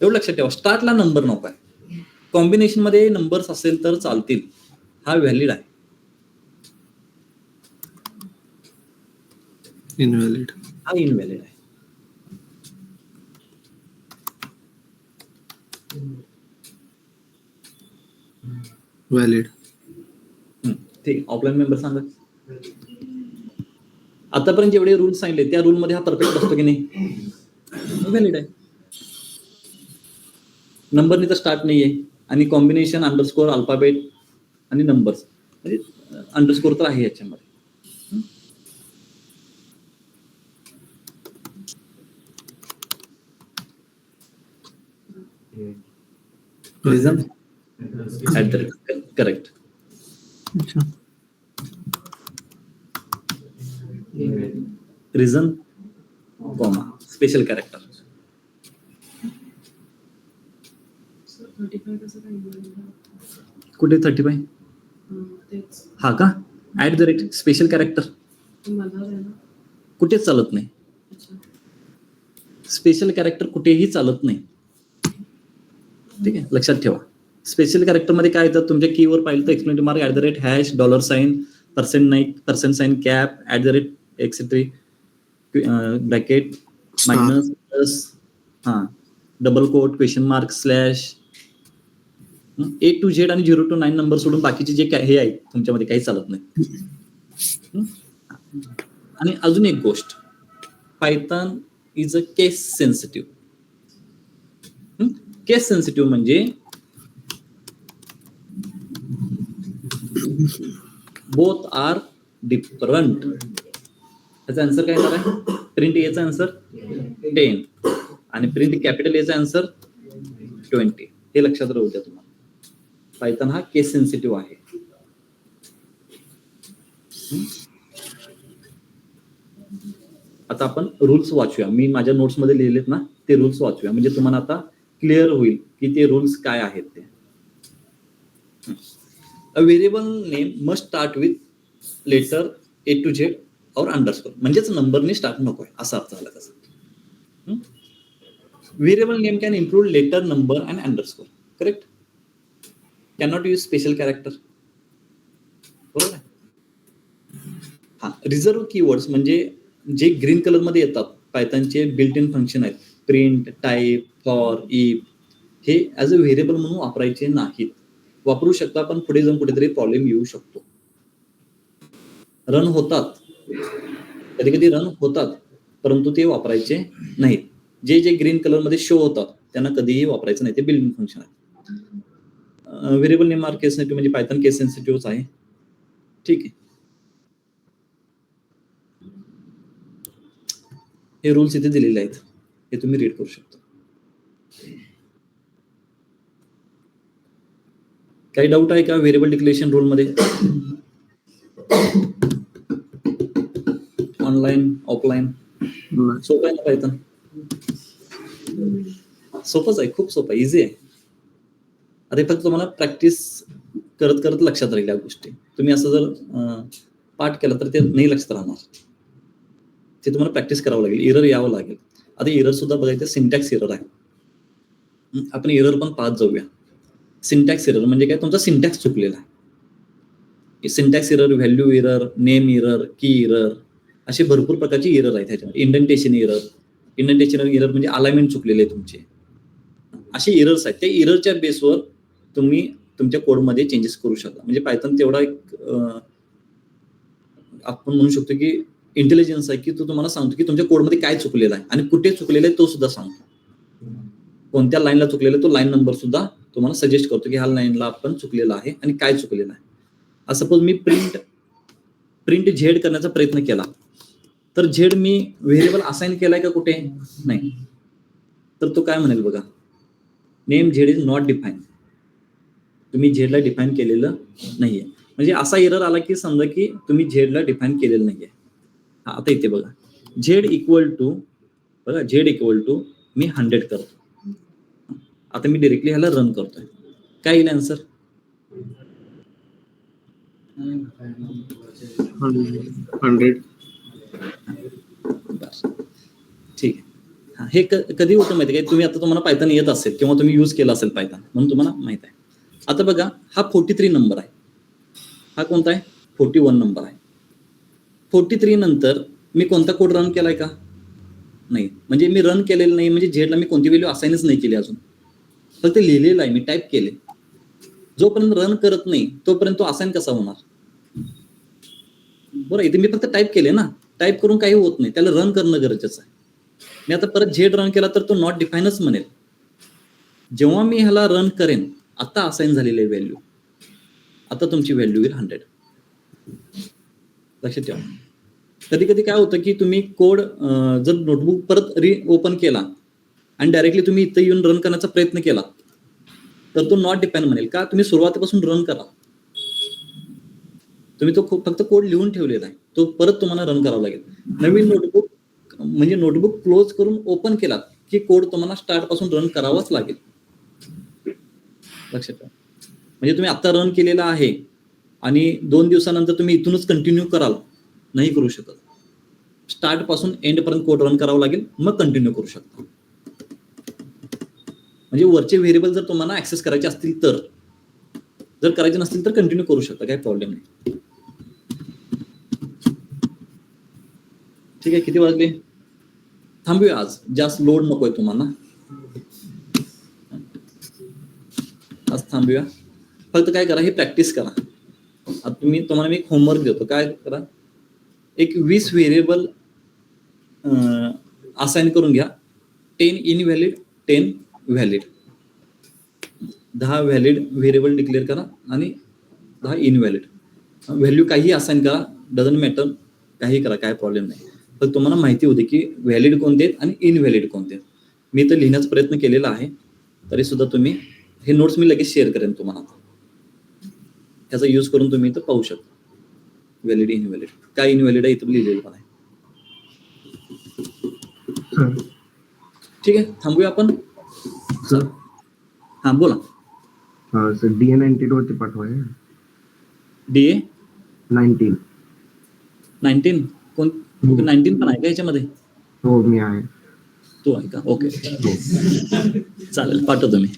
एवढं लक्षात ठेवा. स्टार्टला नंबर नको आहे. कॉम्बिनेशन मध्ये नंबर्स असेल तर चालतील. हा व्हॅलिड आहे. इनव्हॅलिड. हा इनव्हॅलिड आहे. व्हॅलिड. ठीक. ऑफलाईन मेंबर सांगा. आतापर्यंत जेवढे रूल सांगितले त्या रूल मध्ये हा परफेक्ट बसतो की नाही? व्हॅलिड आहे. नंबरनी तर स्टार्ट नाहीये आणि कॉम्बिनेशन अंडरस्कोर, अल्फाबेट आणि नंबर्स म्हणजे अंडरस्कोर तर आहे याच्यामध्ये. Reason correct. Reason comma special character. कुठे 35? हा का? @ स्पेशल कॅरेक्टर कुठेच चालत नाही. स्पेशल कॅरेक्टर कुठेही चालत नाही. ठीक आहे, लक्षात ठेवा. स्पेशल कॅरेक्टर मध्ये काय येतं? तुमच्या कीवर पाहिलं तर exclamatory mark, @ hash, $, %, %, cap, etcetera bracket Star. Minus plus double quote question mark slash A to Z आणि 0 to 9 नंबर सोडून बाकीचे जे काय हे आहेत तुमच्यामध्ये काही चालत नाही. आणि अजून एक गोष्ट, Python is a case sensitive. Case sensitive म्हणजे बोथ आर डिफरंट. याचा आन्सर काय येणार आहे? प्रिंट एचा आन्सर 10 आणि प्रिंट कॅपिटल एचा आन्सर 20. हे लक्षात राहू द्या तुम्हाला. पायथन हा केस सेन्सिटिव्ह आहे. आता आपण रूल्स वाचूया. मी माझ्या नोट्समध्ये लिहिलेत ना ते रूल्स वाचूया, म्हणजे तुम्हाला आता क्लिअर होईल की ते रूल्स काय आहेत ते. A variable name must start with letter A to Z और अंडरस्कोर, म्हणजेच नंबरने स्टार्ट नको आहे असा अर्थ झाला त्याचा. Variable name can include letter, number and underscore. Correct. Cannot use special character. बरोबर आहे. रिझर्व कीवर्ड्स म्हणजे जे ग्रीन कलर मध्ये येतात पायथनचे बिल्ट इन फंक्शन आहेत, प्रिंट, टाईप, फॉर, इफ, हे ऍज अ व्हेरिएबल म्हणून वापरायचे नाहीत. वापरू शकता पण पुढे जाऊन कुठेतरी प्रॉब्लेम येऊ शकतो. रन होतात, कधी कधी रन होतात, परंतु ते वापरायचे नाहीत. जे जे ग्रीन कलर मध्ये शो होतात त्यांना कधीही वापरायचं नाही, ते बिल्ट इन फंक्शन आहे. व्हेरिएबल नेम आर केस सेन्सिटिव्ह म्हणजे पायथन केस सेन्सिटिव्हच आहे. ठीक आहे. हे रूल्स इथे दिलेले आहेत, हे तुम्ही रीड करू शकता. काही डाऊट आहे का व्हेरिएबल डिक्लेरेशन रूल मध्ये? Online, offline? सोपं आहे ना पायथन? सोपंच आहे, खूप सोपं आहे, इझी आहे. अरे फक्त तुम्हाला प्रॅक्टिस करत करत लक्षात राहील या गोष्टी. तुम्ही असं जर पाठ केला तर ते नाही लक्षात राहणार. ते तुम्हाला प्रॅक्टिस करावं लागेल, एरर यावं लागेल. आता एरर सुद्धा बघायचं, सिंटॅक्स एरर आहे. आपण एरर पण पाहत जाऊया. सिंटॅक्स एरर म्हणजे काय? तुमचा सिंटॅक्स चुकलेला आहे. Syntax error, value error, name error, की एरर, असे भरपूर प्रकारचे एरर आहेत ह्याच्यामध्ये. इंडेंटेशन एरर म्हणजे अलाइनमेंट चुकलेले आहे तुमचे. असे एरर्स आहेत. त्या एररच्या बेसवर तुम्ही तुमच्या कोडमध्ये चेंजेस करू शकता. म्हणजे पायथन तेवढा एक आपण म्हणू शकतो की इंटेलिजन्स आहे की तो तुम्हाला सांगतो की तुमच्या कोडमध्ये काय चुकलेलं आहे आणि कुठे चुकलेलं आहे तो सुद्धा सांगतो. कोणत्या लाईनला चुकलेलं आहे तो लाईन नंबर सुद्धा तुम्हाला सजेस्ट करतो की ह्या लाईनला आपण चुकलेलं आहे आणि काय चुकलेलं आहे. सपोज मी प्रिंट झेड करण्याचा प्रयत्न केला तर झेड मी व्हेरिएबल असाइन केलाय का कुठे? नाही. तर तो काय म्हणेल बघा, name Z is not define. तुम्ही झेडला डिफाईन केलेलं नाहीये. म्हणजे असा एरर आला की समजा की तुम्ही झेडला डिफाईन केलेलं नाहीये. आता इथे बघा, झेड इक्वल टू मी 100 करतो. आता मी डिरेक्टली ह्याला रन करतोय. काय येईल आन्सर? 100. ठीक आहे. हे कधी होतं माहिती आहे? तुम्ही आता तुम्हाला पायथन येत असेल किंवा तुम्ही यूज केला असेल पायथन म्हणून तुम्हाला माहित आहे. आता बघा, हा 43 नंबर आहे. हा कोणता आहे? 41 नंबर आहे. 43 नंतर मी कोणता कोड रन केलाय का? नाही. म्हणजे मी रन केलेलं नाही, म्हणजे झेडला मी कोणती व्हॅल्यू असाइनच नाही केली अजून. फक्त लिहिलेलं आहे, मी टाईप केले. जोपर्यंत रन करत नाही तोपर्यंत तो असाइन कसा होणार? बरं, इथे मी फक्त टाईप केले ना, टाईप करून काही होत नाही, त्याला रन करणं गरजेचं आहे. मी आता परत झेड रन केला तर तो नॉट डिफाईनच म्हणेल. जेव्हा मी ह्याला रन करेन, आता असाइन झालेली आहे व्हॅल्यू, आता तुमची व्हॅल्यू येईल 100. लक्षात ठेवा. कधी कधी काय होतं की तुम्ही कोड जर नोटबुक परत ओपन केला आणि डायरेक्टली तुम्ही इथं येऊन रन करण्याचा प्रयत्न केला तर तो नॉट डिफाईन म्हणेल. का? तुम्ही सुरुवातीपासून रन करा. तुम्ही तो फक्त कोड लिहून ठेवलेला आहे, तो परत तुम्हाला रन करावा लागेल. नवीन नोटबुक क्लोज करून ओपन केला की कोड तुम्हाला स्टार्ट पासून रन करावाच लागेल. लक्षात ठेवा. म्हणजे तुम्ही आता रन केलेला आहे आणि 2 दिवसानंतर तुम्ही इथूनच कंटिन्यू कराल, नाही करू शकत. स्टार्ट पासून एंड पर्यंत कोड रन करावा लागेल, मग कंटिन्यू करू शकता. म्हणजे वरचे व्हेरिएबल जर तुम्हाला ऍक्सेस करायचे असतील तर, जर करायचे नसतील तर कंटिन्यू करू शकता, काही प्रॉब्लेम नाही. ठीक आहे, किती वाजले? थांबूया आज, जास्त लोड नकोय तुम्हाला. आज थांबूया. फक्त काय करा, हे प्रॅक्टिस करा. आता तुम्हाला मी एक होमवर्क देतो. काय करा, एक 20 व्हेरिएबल असाइन करून घ्या. 10 invalid, 10 valid. 10 valid variable declare करा आणि 10 इनव्हॅलिड. व्हॅल्यू काही असाइन करा, डझंट मॅटर, काही करा, काय प्रॉब्लेम नाही. तर तुम्हाला माहिती होते की व्हॅलिड कोणते आहेत आणि इनव्हॅलिड कोणते आहेत. मी तर लिहिण्याचा प्रयत्न केलेला आहे, तरी सुद्धा तुम्ही हे नोट्स मी लगेच शेअर करेन तुम्हाला. त्याचा यूज करून तुम्ही इथं पाहू शकता व्हॅलिड इनव्हॅलिड. काय इनव्हॅलिड आहे इथं लिहिलेलं पण आहे. ठीक आहे, थांबूया आपण. सर हां बोला. सर DA-92 वरती पाठवाय. DA 19. 19 कोण? 19 पण आहे का याच्यामध्ये? हो मी आहे. तू आहे का? ओके, चालेल, पाठवतो मी.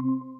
आहे.